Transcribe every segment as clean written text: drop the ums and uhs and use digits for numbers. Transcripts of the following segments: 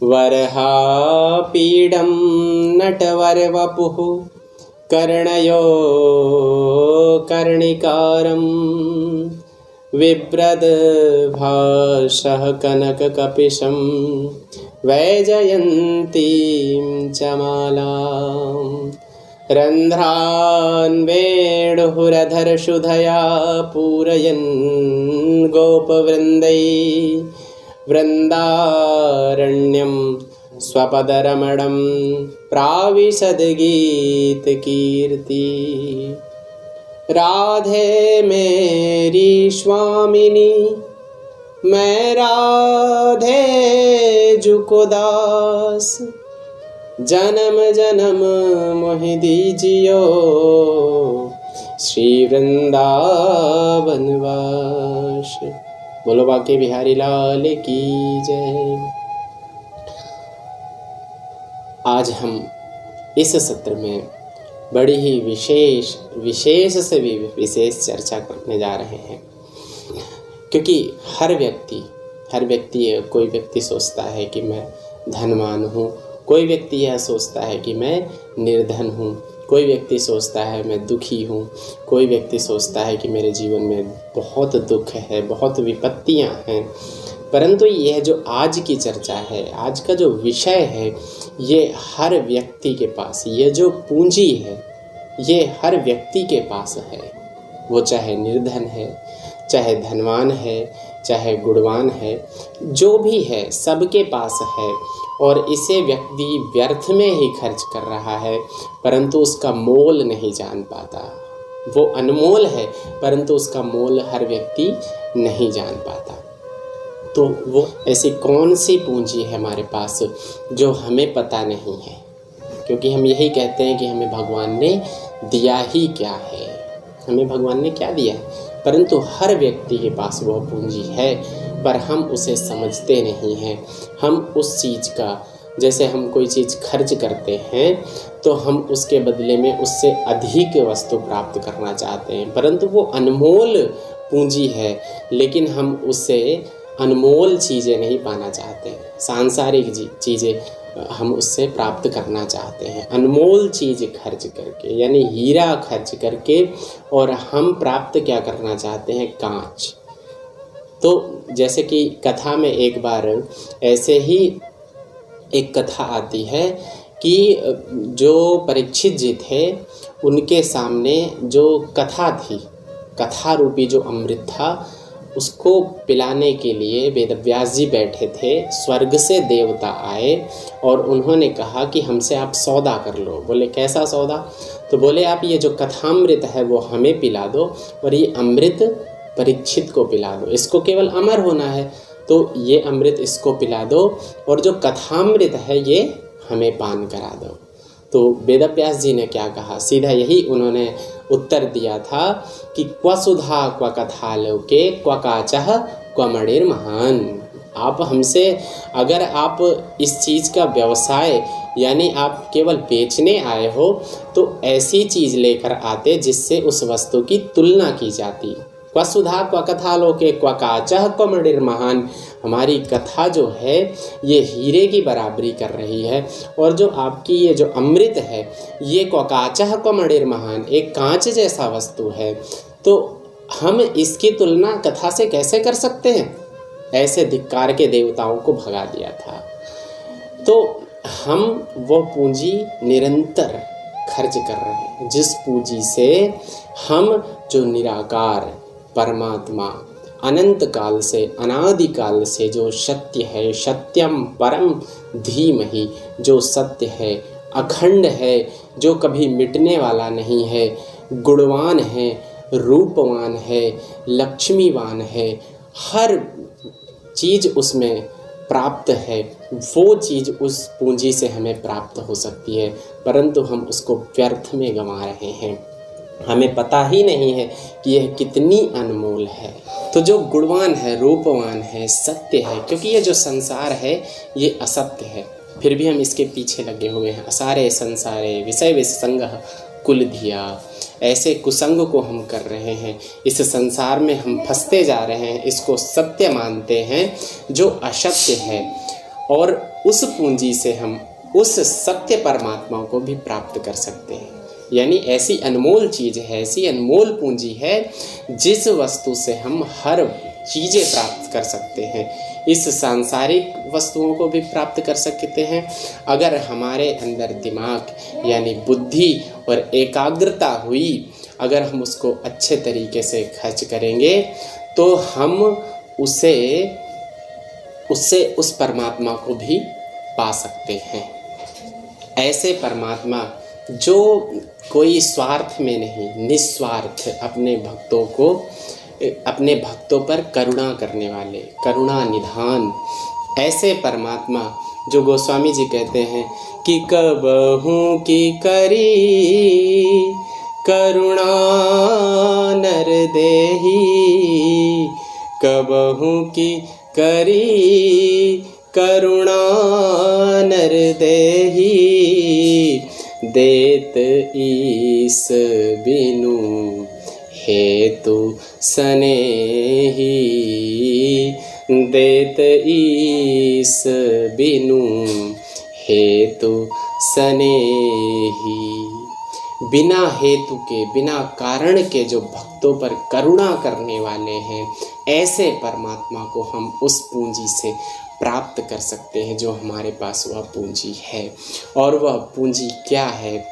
वरहापीडं नटवरवपुः कर्णयो कर्णिकारं बिभ्रद्भासः कनककपिशं वैजयन्तीं च मालां रन्ध्रान् वेणुहुरधरशुधया पूरयन् गोपवृन्दै वृन्दारण्यं स्वपदरमणं प्राविशद्गीतकीर्ति। राधे मेरी स्वामिनी, मैं राधे जुको दास, जन्म जन्म मोहि दीजियो श्री वृंदावन वास। बोलो बांके बिहारी लाल की जय। आज हम इस सत्र में बड़ी ही विशेष से भी विशेष चर्चा करने जा रहे हैं, क्योंकि हर व्यक्ति कोई व्यक्ति सोचता है कि मैं धनवान हूँ, कोई व्यक्ति यह सोचता है कि मैं निर्धन हूँ, कोई व्यक्ति सोचता है मैं दुखी हूँ, कोई व्यक्ति सोचता है कि मेरे जीवन में बहुत दुख है, बहुत विपत्तियाँ हैं। परंतु यह जो आज की चर्चा है, आज का जो विषय है, ये हर व्यक्ति के पास, ये जो पूंजी है ये हर व्यक्ति के पास है। वो चाहे निर्धन है, चाहे धनवान है, चाहे गुणवान है, जो भी है सबके पास है। और इसे व्यक्ति व्यर्थ में ही खर्च कर रहा है, परंतु उसका मोल नहीं जान पाता। वो अनमोल है, परंतु उसका मोल हर व्यक्ति नहीं जान पाता। तो वो ऐसी कौन सी पूंजी है हमारे पास जो हमें पता नहीं है? क्योंकि हम यही कहते हैं कि हमें भगवान ने दिया ही क्या है, हमें भगवान ने क्या दिया है, परंतु हर व्यक्ति के पास वह पूंजी है, पर हम उसे समझते नहीं हैं। हम उस चीज़ का, जैसे हम कोई चीज़ खर्च करते हैं तो हम उसके बदले में उससे अधिक वस्तु प्राप्त करना चाहते हैं, परंतु वो अनमोल पूंजी है, लेकिन हम उससे अनमोल चीज़ें नहीं पाना चाहते हैं। सांसारिक चीज़ें हम उससे प्राप्त करना चाहते हैं, अनमोल चीज़ खर्च करके, यानी हीरा खर्च करके। और हम प्राप्त क्या करना चाहते हैं? कांच। तो जैसे कि कथा में एक बार ऐसे ही एक कथा आती है कि जो परीक्षित जी थे, उनके सामने जो कथा थी, कथा रूपी जो अमृत था, उसको पिलाने के लिए वेदव्यास जी बैठे थे। स्वर्ग से देवता आए और उन्होंने कहा कि हमसे आप सौदा कर लो। बोले कैसा सौदा? तो बोले आप ये जो कथामृत है वो हमें पिला दो, और ये अमृत परीक्षित को पिला दो। इसको केवल अमर होना है, तो ये अमृत इसको पिला दो, और जो कथामृत है ये हमें पान करा दो। तो वेदव्यास जी ने क्या कहा? सीधा यही उन्होंने उत्तर दिया था कि क्व सुधा क्व कथालोके क्व काचः क्व मणिर्महान। आप हमसे, अगर आप इस चीज़ का व्यवसाय, यानी आप केवल बेचने आए हो, तो ऐसी चीज़ लेकर आते जिससे उस वस्तु की तुलना की जाती। क्व सुधा क्व कथालोके क्व काचः क्व मणिर्महान। हमारी कथा जो है ये हीरे की बराबरी कर रही है, और जो आपकी ये जो अमृत है ये क्व काचः क्व मणिर्महान, एक कांच जैसा वस्तु है। तो हम इसकी तुलना कथा से कैसे कर सकते हैं? ऐसे धिक्कार के देवताओं को भगा दिया था। तो हम वो पूंजी निरंतर खर्च कर रहे हैं, जिस पूंजी से हम जो निराकार परमात्मा अनंत काल से, अनादिकाल से जो सत्य है, सत्यम परम धीमहि, जो सत्य है, अखंड है, जो कभी मिटने वाला नहीं है, गुणवान है, रूपवान है, लक्ष्मीवान है, हर चीज़ उसमें प्राप्त है, वो चीज़ उस पूंजी से हमें प्राप्त हो सकती है, परंतु हम उसको व्यर्थ में गंवा रहे हैं। हमें पता ही नहीं है कि यह कितनी अनमोल है। तो जो गुणवान है, रूपवान है, सत्य है, क्योंकि ये जो संसार है ये असत्य है, फिर भी हम इसके पीछे लगे हुए हैं। असारे संसारे विषय विसंगः कुल दिया, ऐसे कुसंग को हम कर रहे हैं, इस संसार में हम फंसते जा रहे हैं, इसको सत्य मानते हैं जो असत्य है, और उस पूंजी से हम उस सत्य परमात्मा को भी प्राप्त कर सकते हैं। यानी ऐसी अनमोल चीज़ है, ऐसी अनमोल पूंजी है जिस वस्तु से हम हर चीज़ें प्राप्त कर सकते हैं। इस सांसारिक वस्तुओं को भी प्राप्त कर सकते हैं अगर हमारे अंदर दिमाग यानी बुद्धि और एकाग्रता हुई, अगर हम उसको अच्छे तरीके से खर्च करेंगे तो हम उससे उस परमात्मा को भी पा सकते हैं। ऐसे परमात्मा जो कोई स्वार्थ में नहीं, निस्वार्थ अपने भक्तों पर करुणा करने वाले, करुणा निधान, ऐसे परमात्मा जो गोस्वामी जी कहते हैं कि कबहू की करी करुणा नर देही, कबहू की करी करुणा नर देही, देत ईस बिनु हेतु सनेही, देत ईस बिनु हेतु सनेही। बिना हेतु के, बिना कारण के जो भक्तों पर करुणा करने वाले हैं, ऐसे परमात्मा को हम उस पूंजी से प्राप्त कर सकते हैं जो हमारे पास वह पूंजी है। और वह पूंजी क्या है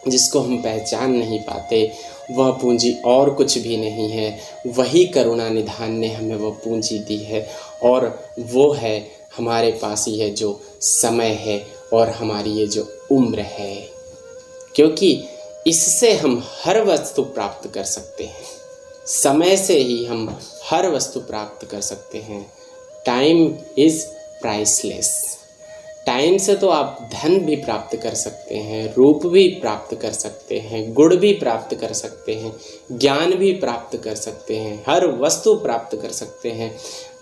जिसको हम पहचान नहीं पाते, वह पूंजी और कुछ भी नहीं है, वही करुणा निधान ने हमें वह पूंजी दी है, और वो है हमारे पास ही है जो समय है और हमारी ये जो उम्र है। क्योंकि इससे हम हर वस्तु प्राप्त कर सकते हैं, समय से ही हम हर वस्तु प्राप्त कर सकते हैं। Time is priceless. टाइम से तो आप धन भी प्राप्त कर सकते हैं, रूप भी प्राप्त कर सकते हैं, गुण भी प्राप्त कर सकते हैं, ज्ञान भी प्राप्त कर सकते हैं, हर वस्तु प्राप्त कर सकते हैं,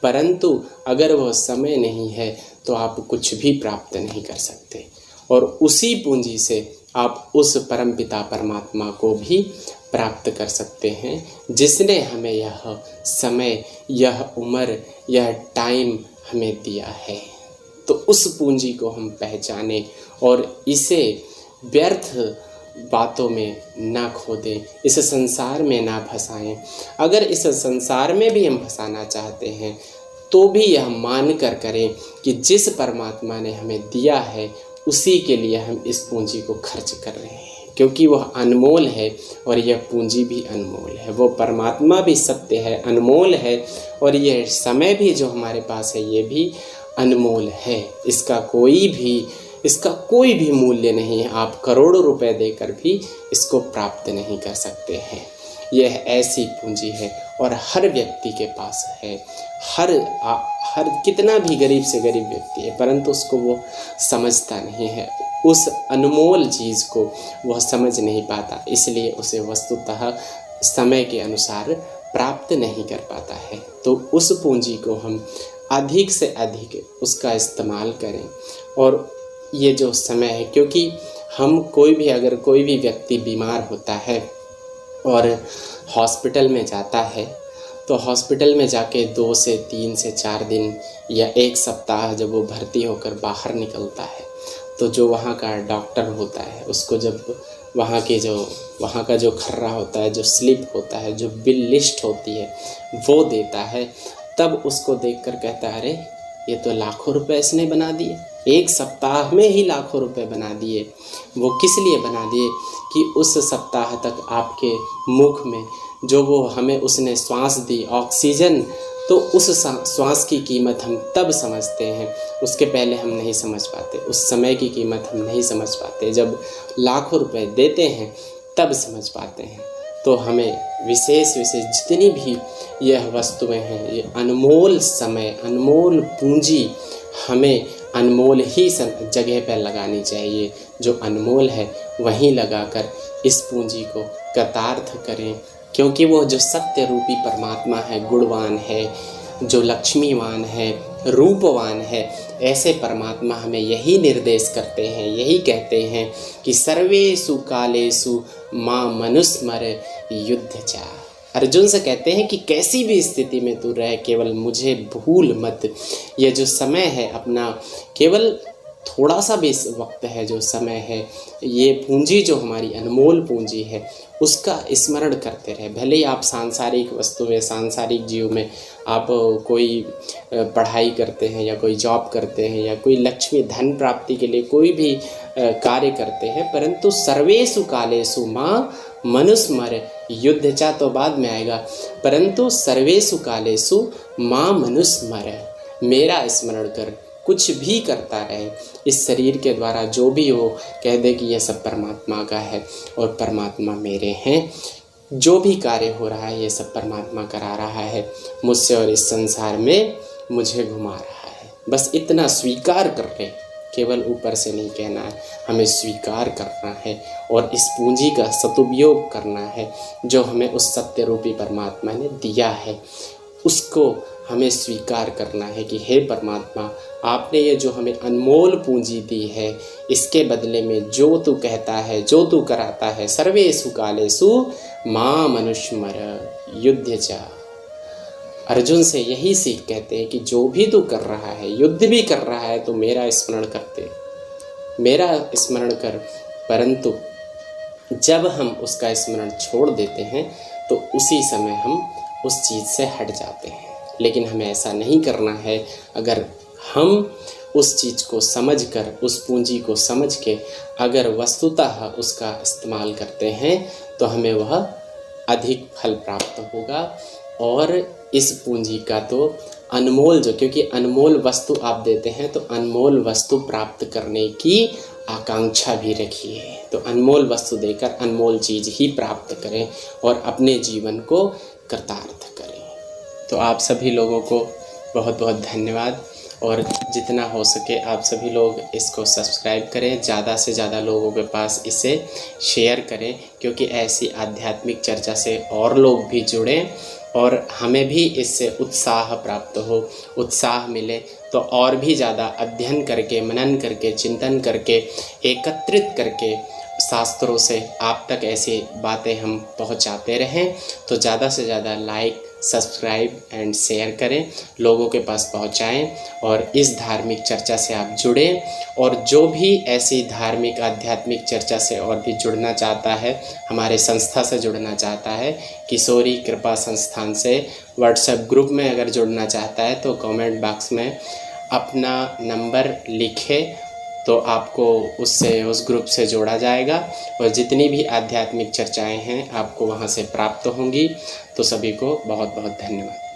परंतु अगर वह समय नहीं है तो आप कुछ भी प्राप्त नहीं कर सकते। और उसी पूंजी से आप उस परमपिता परमात्मा को भी प्राप्त कर सकते हैं जिसने हमें यह समय, यह उम्र, यह टाइम हमें दिया है। तो उस पूंजी को हम पहचानें और इसे व्यर्थ बातों में ना खो दें, इस संसार में ना फंसाएं। अगर इस संसार में भी हम फंसाना चाहते हैं तो भी यह मान कर करें कि जिस परमात्मा ने हमें दिया है उसी के लिए हम इस पूंजी को खर्च कर रहे हैं, क्योंकि वह अनमोल है और यह पूंजी भी अनमोल है। वो परमात्मा भी सत्य है, अनमोल है, और यह समय भी जो हमारे पास है ये भी अनमोल है। इसका कोई भी मूल्य नहीं है। आप करोड़ों रुपए देकर भी इसको प्राप्त नहीं कर सकते हैं। यह ऐसी पूंजी है और हर व्यक्ति के पास है। हर कितना भी गरीब से गरीब व्यक्ति है, परंतु उसको वो समझता नहीं है, उस अनमोल चीज़ को वह समझ नहीं पाता, इसलिए उसे वस्तुतः समय के अनुसार प्राप्त नहीं कर पाता है। तो उस पूंजी को हम अधिक से अधिक उसका इस्तेमाल करें। और ये जो समय है, क्योंकि हम अगर कोई भी व्यक्ति बीमार होता है और हॉस्पिटल में जाता है, तो हॉस्पिटल में जाके 2 से 3 से 4 दिन या 1 सप्ताह जब वो भर्ती होकर बाहर निकलता है, तो जो वहाँ का डॉक्टर होता है उसको जब वहाँ का जो खर्रा होता है, जो स्लिप होता है, जो बिल लिस्ट होती है वो देता है, तब उसको देखकर कहता है अरे ये तो लाखों रुपए इसने बना दिए, 1 सप्ताह में ही लाखों रुपए बना दिए। वो किस लिए बना दिए कि उस सप्ताह तक आपके मुख में जो वो हमें उसने श्वास दी, ऑक्सीजन, तो उस श्वास की कीमत हम तब समझते हैं, उसके पहले हम नहीं समझ पाते। उस समय की कीमत हम नहीं समझ पाते, जब लाखों रुपए देते हैं तब समझ पाते हैं। तो हमें विशेष जितनी भी यह वस्तुएं हैं, ये अनमोल समय, अनमोल पूंजी हमें अनमोल ही जगह पर लगानी चाहिए। जो अनमोल है वहीं लगाकर इस पूंजी को कृतार्थ करें, क्योंकि वो जो सत्य रूपी परमात्मा है, गुणवान है, जो लक्ष्मीवान है, रूपवान है। ऐसे परमात्मा हमें यही निर्देश करते हैं, यही कहते हैं कि सर्वेषु कालेषु मां मनुस्मर युद्ध चा। अर्जुन से कहते हैं कि कैसी भी स्थिति में तू रहे, केवल मुझे भूल मत। ये जो समय है अपना, केवल थोड़ा सा भी वक्त है, जो समय है, ये पूंजी जो हमारी अनमोल पूंजी है, उसका स्मरण करते रहे। भले ही आप सांसारिक वस्तु में, सांसारिक जीव में आप कोई पढ़ाई करते हैं या कोई जॉब करते हैं या कोई लक्ष्मी धन प्राप्ति के लिए कोई भी कार्य करते हैं, परंतु सर्वेषु कालेषु मां मनुस्मर युद्ध चा तो बाद में आएगा, परंतु सर्वेषु कालेषु मां मनुस्मर, मेरा स्मरण कर, कुछ भी करता रहे। इस शरीर के द्वारा जो भी हो, कह दे कि यह सब परमात्मा का है और परमात्मा मेरे हैं। जो भी कार्य हो रहा है ये सब परमात्मा करा रहा है मुझसे और इस संसार में मुझे घुमा रहा है। बस इतना स्वीकार कर ले, केवल ऊपर से नहीं कहना है, हमें स्वीकार करना है और इस पूंजी का सदुपयोग करना है जो हमें उस सत्य रूपी परमात्मा ने दिया है। उसको हमें स्वीकार करना है कि हे परमात्मा, आपने ये जो हमें अनमोल पूंजी दी है, इसके बदले में जो तू कहता है, जो तू कराता है, सर्वेषु कालेषु मां मनुस्मर युद्ध चा। अर्जुन से यही सीख कहते हैं कि जो भी तू कर रहा है, युद्ध भी कर रहा है, तो मेरा स्मरण करते, मेरा स्मरण कर। परंतु जब हम उसका स्मरण छोड़ देते हैं तो उसी समय हम उस चीज़ से हट जाते हैं। लेकिन हमें ऐसा नहीं करना है। अगर हम उस चीज़ को समझकर, उस पूंजी को समझ के अगर वस्तुतः उसका इस्तेमाल करते हैं तो हमें वह अधिक फल प्राप्त होगा। और इस पूंजी का तो अनमोल जो, क्योंकि अनमोल वस्तु आप देते हैं तो अनमोल वस्तु प्राप्त करने की आकांक्षा भी रखिए। तो अनमोल वस्तु देकर अनमोल चीज़ ही प्राप्त करें और अपने जीवन को कृतार्थ करें। तो आप सभी लोगों को बहुत बहुत धन्यवाद, और जितना हो सके आप सभी लोग इसको सब्सक्राइब करें, ज़्यादा से ज़्यादा लोगों के पास इसे शेयर करें, क्योंकि ऐसी आध्यात्मिक चर्चा से और लोग भी जुड़ें और हमें भी इससे उत्साह प्राप्त हो, उत्साह मिले, तो और भी ज़्यादा अध्ययन करके, मनन करके, चिंतन करके, एकत्रित करके शास्त्रों से आप तक ऐसी बातें हम पहुंचाते रहें। तो ज़्यादा से ज़्यादा लाइक, सब्सक्राइब एंड शेयर करें, लोगों के पास पहुंचाएं और इस धार्मिक चर्चा से आप जुड़ें। और जो भी ऐसी धार्मिक आध्यात्मिक चर्चा से और भी जुड़ना चाहता है, हमारे संस्था से जुड़ना चाहता है, किशोरी कृपा संस्थान से व्हाट्सएप ग्रुप में अगर जुड़ना चाहता है तो कमेंट बॉक्स में अपना नंबर लिखे तो आपको उससे, उस ग्रुप से जोड़ा जाएगा और जितनी भी आध्यात्मिक चर्चाएं हैं आपको वहां से प्राप्त होंगी। तो सभी को बहुत बहुत धन्यवाद।